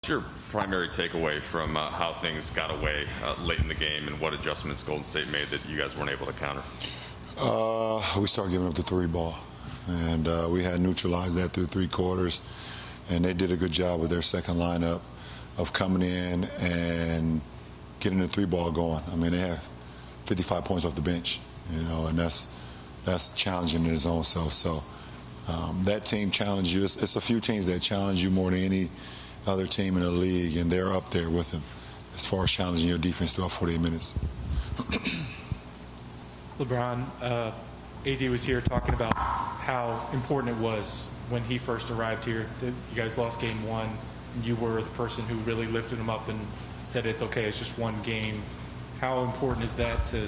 What's your primary takeaway from how things got away late in the game and what adjustments Golden State made that you guys weren't able to counter? We started giving up the three ball, and we had neutralized that through three quarters, and they did a good job with their second lineup of coming in and getting the three ball going. I mean, they have 55 points off the bench, and that's challenging in its own self. So that team challenged you. It's a few teams that challenge you more than any other team in the league, and they're up there with them as far as challenging your defense throughout 48 minutes. Lebron, AD was here talking about how important it was when he first arrived here. That you guys lost game one, and you were the person who really lifted him up and said it's okay, it's just one game. How important is that to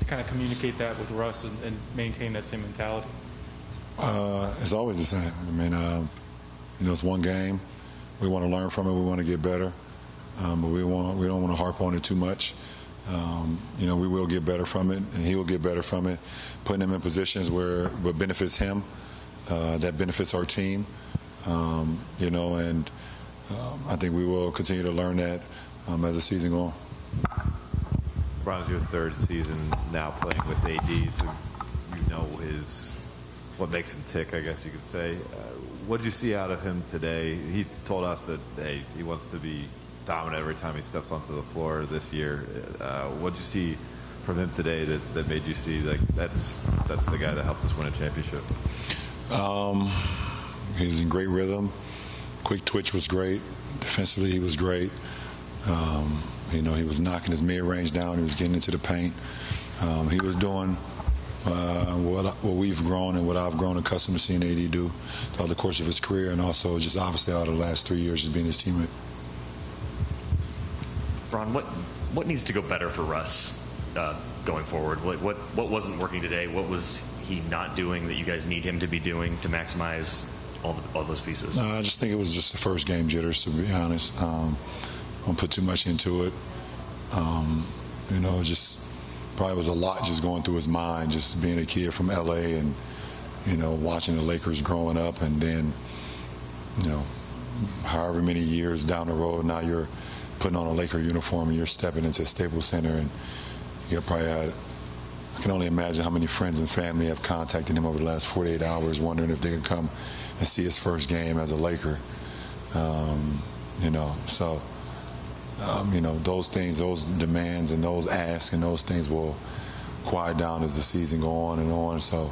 kind of communicate that with Russ and maintain that same mentality? It's always the same. I mean, it's one game. We want to learn from it. We want to get better, but we don't want to harp on it too much. We will get better from it, and he will get better from it. Putting him in positions where what benefits him, that benefits our team, and I think we will continue to learn that as the season goes on. LeBron's your third season now playing with AD, so what makes him tick, I guess you could say. What did you see out of him today? He told us that, hey, he wants to be dominant every time he steps onto the floor this year. What did you see from him today that made you see like that's the guy that helped us win a championship? He was in great rhythm. Quick twitch was great. Defensively, he was great. He was knocking his mid-range down. He was getting into the paint. He was doing what we've grown and what I've grown accustomed to seeing AD do throughout the course of his career, and also just obviously out of the last 3 years just being his teammate. Ron, what needs to go better for Russ going forward? What wasn't working today? What was he not doing that you guys need him to be doing to maximize all those pieces? I just think it was just the first game jitters, to be honest. I don't put too much into it. Just probably was a lot just going through his mind, just being a kid from LA and watching the Lakers growing up, and then however many years down the road now you're putting on a Laker uniform and you're stepping into Staples Center, and you probably had, I can only imagine how many friends and family have contacted him over the last 48 hours wondering if they could come and see his first game as a Laker. Those things, those demands and those asks and those things will quiet down as the season go on and on. So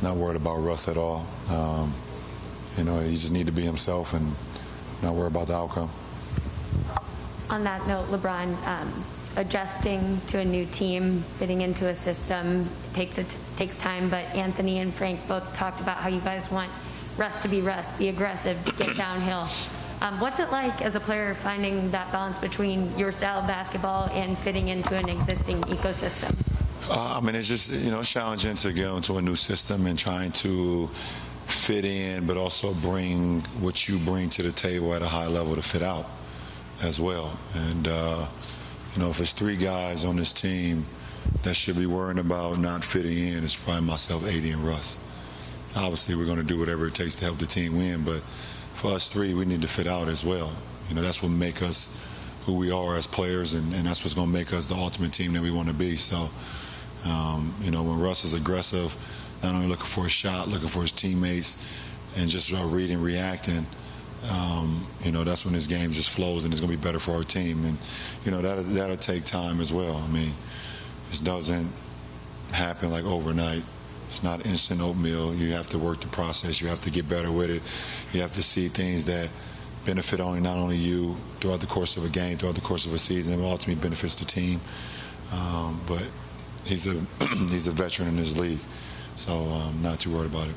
not worried about Russ at all. He just need to be himself and not worry about the outcome. On that note, LeBron, adjusting to a new team, fitting into a system, takes time, but Anthony and Frank both talked about how you guys want Russ to be Russ, be aggressive, get downhill. What's it like as a player finding that balance between your style of basketball and fitting into an existing ecosystem? It's just, it's challenging to go into a new system and trying to fit in, but also bring what you bring to the table at a high level to fit out as well. And, if it's three guys on this team that should be worrying about not fitting in, it's probably myself, AD, and Russ. Obviously, we're going to do whatever it takes to help the team win, but for us three, we need to fit out as well. That's what make us who we are as players, and that's what's going to make us the ultimate team that we want to be. So, when Russ is aggressive, not only looking for a shot, looking for his teammates, and just reading, reacting, that's when his game just flows, and it's going to be better for our team. And, that'll take time as well. This doesn't happen like overnight. It's not instant oatmeal. You have to work the process. You have to get better with it. You have to see things that benefit not only you throughout the course of a game, throughout the course of a season, but ultimately benefits the team. But he's a veteran in his league, so I'm not too worried about it.